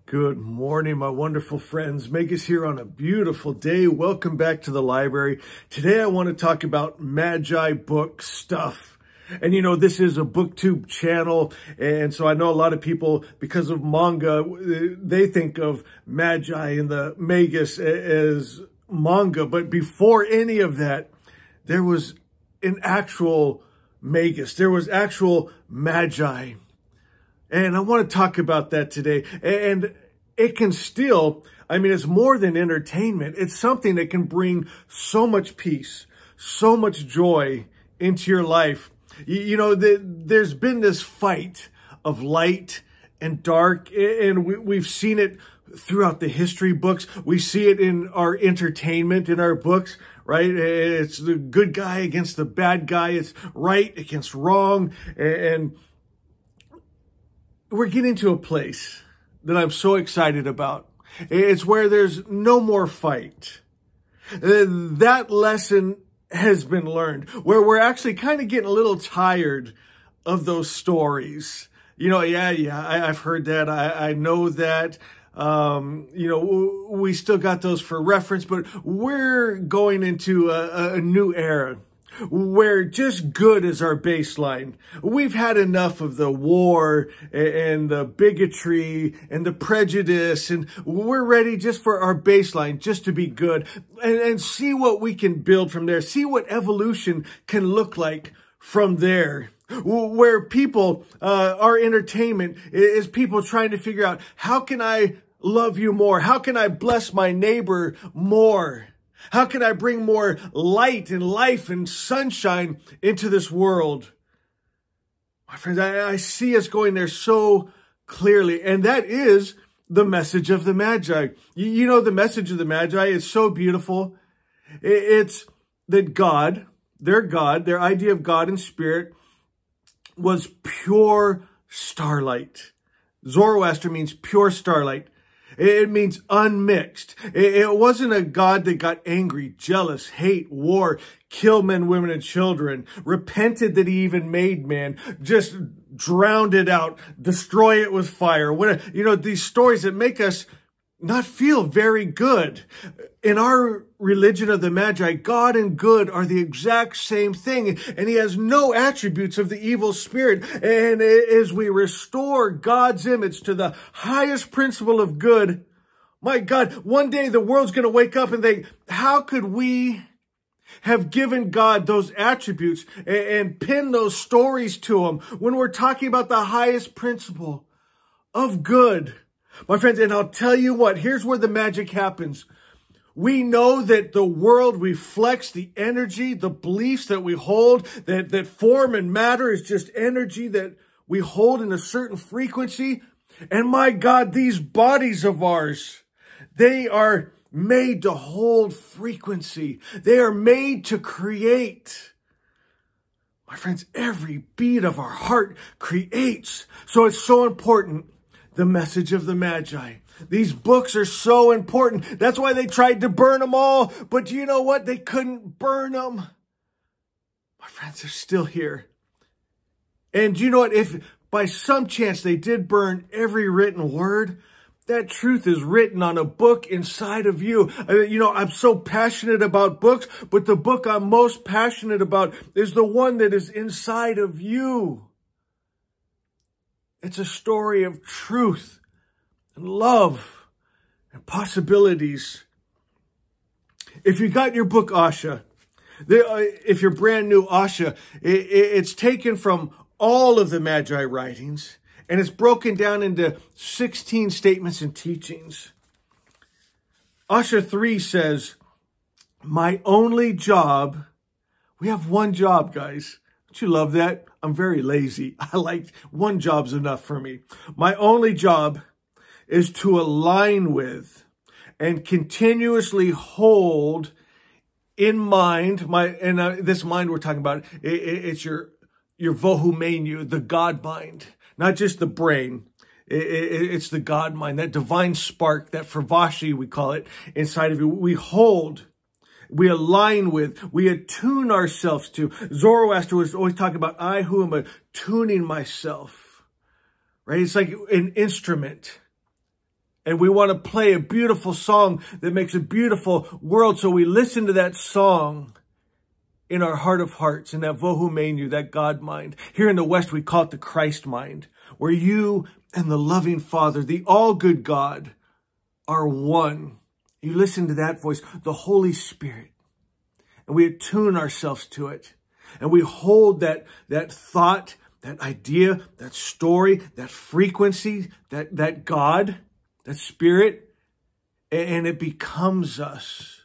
Good morning, my wonderful friends. Magus here on a beautiful day. Welcome back to the library. Today I want to talk about Magi Book stuff. And you know, this is a booktube channel, and so I know a lot of people, because of manga, they think of Magi and the Magus as manga. But before any of that, there was an actual Magus. There was actual Magi. And I want to talk about that today. And it can still, it's more than entertainment. It's something that can bring so much peace, so much joy into your life. You know, there's been this fight of light and dark, and we've seen it throughout the history books. We see it in our entertainment, in our books, right? It's the good guy against the bad guy. It's right against wrong. And we're getting to a place that I'm so excited about. It's where there's no more fight. That lesson has been learned, where we're actually kind of getting a little tired of those stories. You know, I've heard that. I know that. You know, we still got those for reference, but we're going into a new era where just good is our baseline. We've had enough of the war and the bigotry and the prejudice, and we're ready just for our baseline, just to be good, and see what we can build from there. See what evolution can look like from there. Where people, our entertainment is people trying to figure out, how can I love you more? How can I bless my neighbor more? How can I bring more light and life and sunshine into this world? My friends, I see us going there so clearly. And that is the message of the Magi. You know, the message of the Magi is so beautiful. It's that God, their idea of God and spirit was pure starlight. Zoroaster means pure starlight. It means unmixed. It wasn't a God that got angry, jealous, hate, war, kill men, women, and children, repented that he even made man, just drowned it out, destroy it with fire. You know, these stories that make us not feel very good. In our religion of the Magi, God and good are the exact same thing, and he has no attributes of the evil spirit. And as we restore God's image to the highest principle of good, my God, one day the world's going to wake up and think, how could we have given God those attributes and pin those stories to him when we're talking about the highest principle of good? My friends, and I'll tell you what, here's where the magic happens. We know that the world reflects the energy, the beliefs that we hold, that form and matter is just energy that we hold in a certain frequency. And my God, these bodies of ours, they are made to hold frequency. They are made to create. My friends, every beat of our heart creates. So it's so important. The message of the Magi. These books are so important. That's why they tried to burn them all. But do you know what? They couldn't burn them. My friends, they're still here. And do you know what? If by some chance they did burn every written word, that truth is written on a book inside of you. You know, I'm so passionate about books, but the book I'm most passionate about is the one that is inside of you. It's a story of truth and love and possibilities. If you got your book, Asha, if you're brand new, Asha, it's taken from all of the Magi writings, and it's broken down into 16 statements and teachings. Asha 3 says, my only job, we have one job, guys. Don't you love that? I'm very lazy. I like one job's enough for me. My only job is to align with and continuously hold in mind this mind we're talking about. It's your vohu menu, the God mind, not just the brain. It's the God mind, that divine spark, that fravashi we call it inside of you. We hold. We align with, we attune ourselves to. Zoroaster was always talking about, I who am attuning myself, right? It's like an instrument. And we want to play a beautiful song that makes a beautiful world. So we listen to that song in our heart of hearts, in that Vohu Menu, that God mind. Here in the West, we call it the Christ mind, where you and the loving Father, the all-good God, are one. You listen to that voice, the Holy Spirit, and we attune ourselves to it. And we hold that thought, that idea, that story, that frequency, that God, that Spirit, and it becomes us.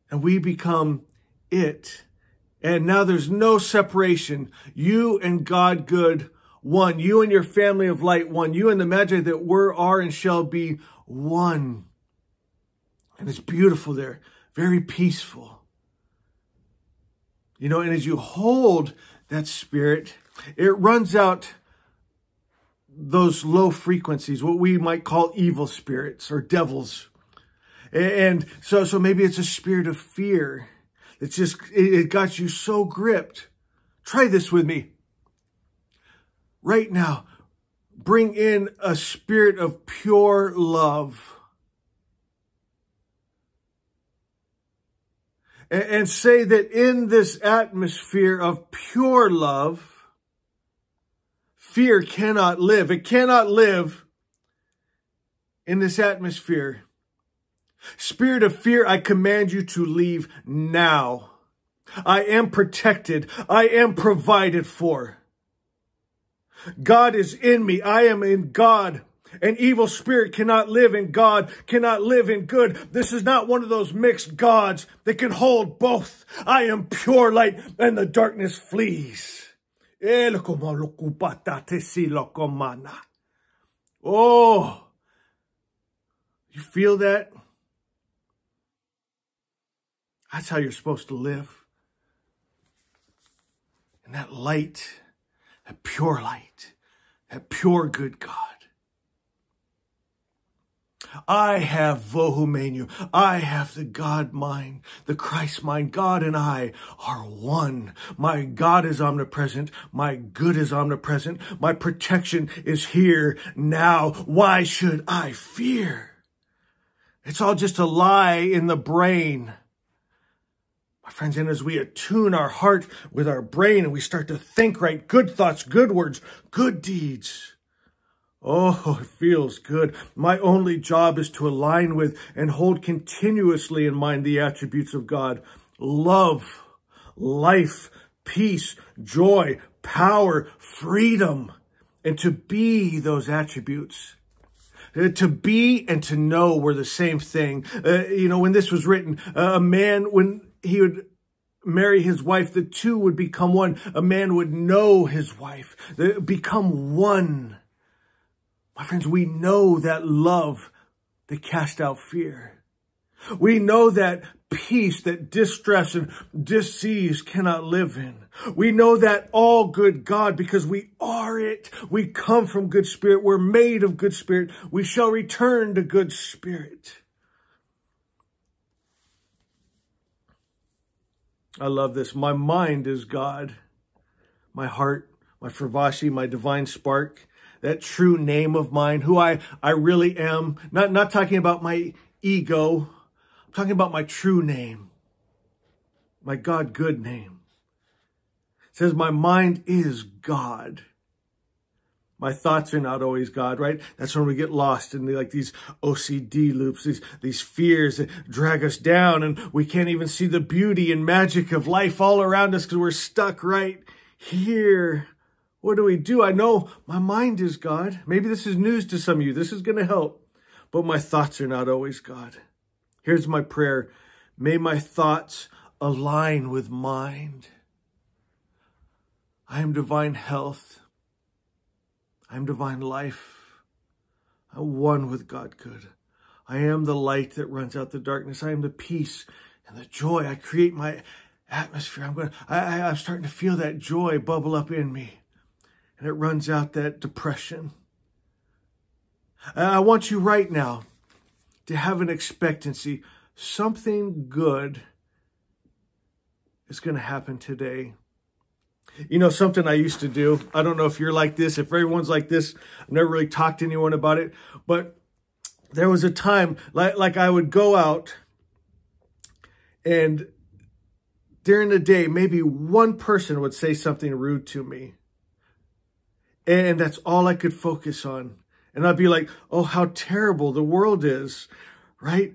And we become it. And now there's no separation. You and God good, one. You and your family of light, one. You and the Magi that were, are, and shall be, one. And it's beautiful there. Very peaceful. You know, and as you hold that Spirit, it runs out those low frequencies, what we might call evil spirits or devils. And so maybe it's a spirit of fear. It's just, it got you so gripped. Try this with me. Right now, bring in a spirit of pure love. And say that in this atmosphere of pure love, fear cannot live. It cannot live in this atmosphere. Spirit of fear, I command you to leave now. I am protected. I am provided for. God is in me. I am in God. An evil spirit cannot live in God, cannot live in good. This is not one of those mixed gods that can hold both. I am pure light and the darkness flees. Oh, you feel that? That's how you're supposed to live. And that light, that pure light, that pure good God. I have Vohu Menu. I have the God mind, the Christ mind. God and I are one. My God is omnipresent. My good is omnipresent. My protection is here now. Why should I fear? It's all just a lie in the brain. My friends, and as we attune our heart with our brain and we start to think right, good thoughts, good words, good deeds, oh, it feels good. My only job is to align with and hold continuously in mind the attributes of God. Love, life, peace, joy, power, freedom, and to be those attributes. To be and to know were the same thing. When this was written, a man, when he would marry his wife, the two would become one. A man would know his wife, become one. My friends, we know that love that casts out fear. We know that peace that distress and disease cannot live in. We know that all good God, because we are it. We come from good spirit. We're made of good spirit. We shall return to good spirit. I love this. My mind is God. My heart, my Fravashi, my divine spark, that true name of mine, who I really am. Not talking about my ego. I'm talking about my true name. My God good name. It says my mind is God. My thoughts are not always God, right? That's when we get lost in these OCD loops, these fears that drag us down, and we can't even see the beauty and magic of life all around us because we're stuck right here. What do? I know my mind is God. Maybe this is news to some of you. This is going to help. But my thoughts are not always God. Here's my prayer. May my thoughts align with mind. I am divine health. I am divine life. I'm one with God good. I am the light that runs out the darkness. I am the peace and the joy. I create my atmosphere. I'm starting to feel that joy bubble up in me. And it runs out that depression. I want you right now to have an expectancy. Something good is going to happen today. You know, something I used to do, I don't know if you're like this, if everyone's like this, I've never really talked to anyone about it, but there was a time, like I would go out, and during the day, maybe one person would say something rude to me, and that's all I could focus on. And I'd be like, oh, how terrible the world is, right?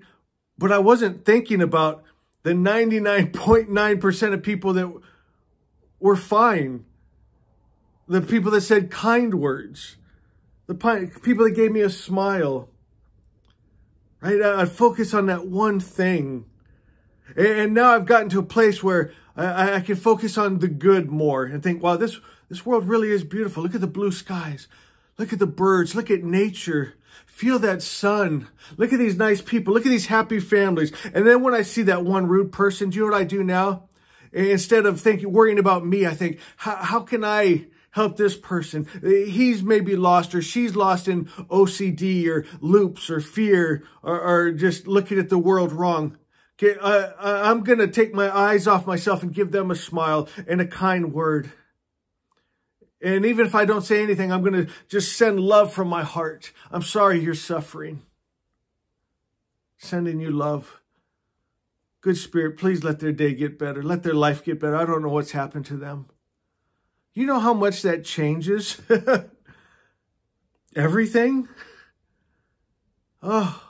But I wasn't thinking about the 99.9% of people that were fine. The people that said kind words. The people that gave me a smile. Right? I'd focus on that one thing. And now I've gotten to a place where I can focus on the good more and think, wow, this world really is beautiful. Look at the blue skies. Look at the birds. Look at nature. Feel that sun. Look at these nice people. Look at these happy families. And then when I see that one rude person, do you know what I do now? Instead of worrying about me, I think, how can I help this person? He's maybe lost, or she's lost in OCD or loops or fear, or just looking at the world wrong. Okay, I'm going to take my eyes off myself and give them a smile and a kind word. And even if I don't say anything, I'm going to just send love from my heart. I'm sorry you're suffering. Sending you love. Good Spirit, please let their day get better. Let their life get better. I don't know what's happened to them. You know how much that changes? Everything? Oh.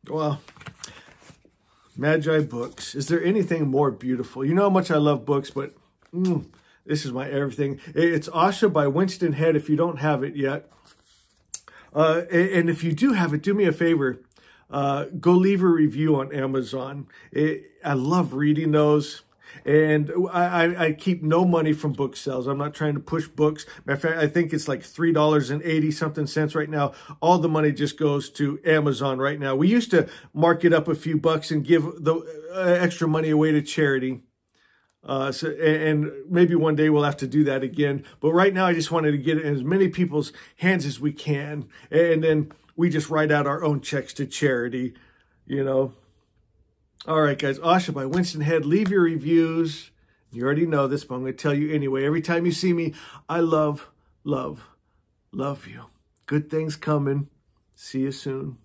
Well, Magi Books. Is there anything more beautiful? You know how much I love books, but this is my everything. It's Asha by Winston Head, if you don't have it yet. And if you do have it, do me a favor. Go leave a review on Amazon. I love reading those. And I keep no money from book sales. I'm not trying to push books. Matter of fact, I think it's like $3.80 something cents right now. All the money just goes to Amazon right now. We used to mark it up a few bucks and give the extra money away to charity. And maybe one day we'll have to do that again. But right now, I just wanted to get it in as many people's hands as we can. And then we just write out our own checks to charity, you know. All right, guys. Asha by Winston Head. Leave your reviews. You already know this, but I'm going to tell you anyway. Every time you see me, I love, love, love you. Good things coming. See you soon.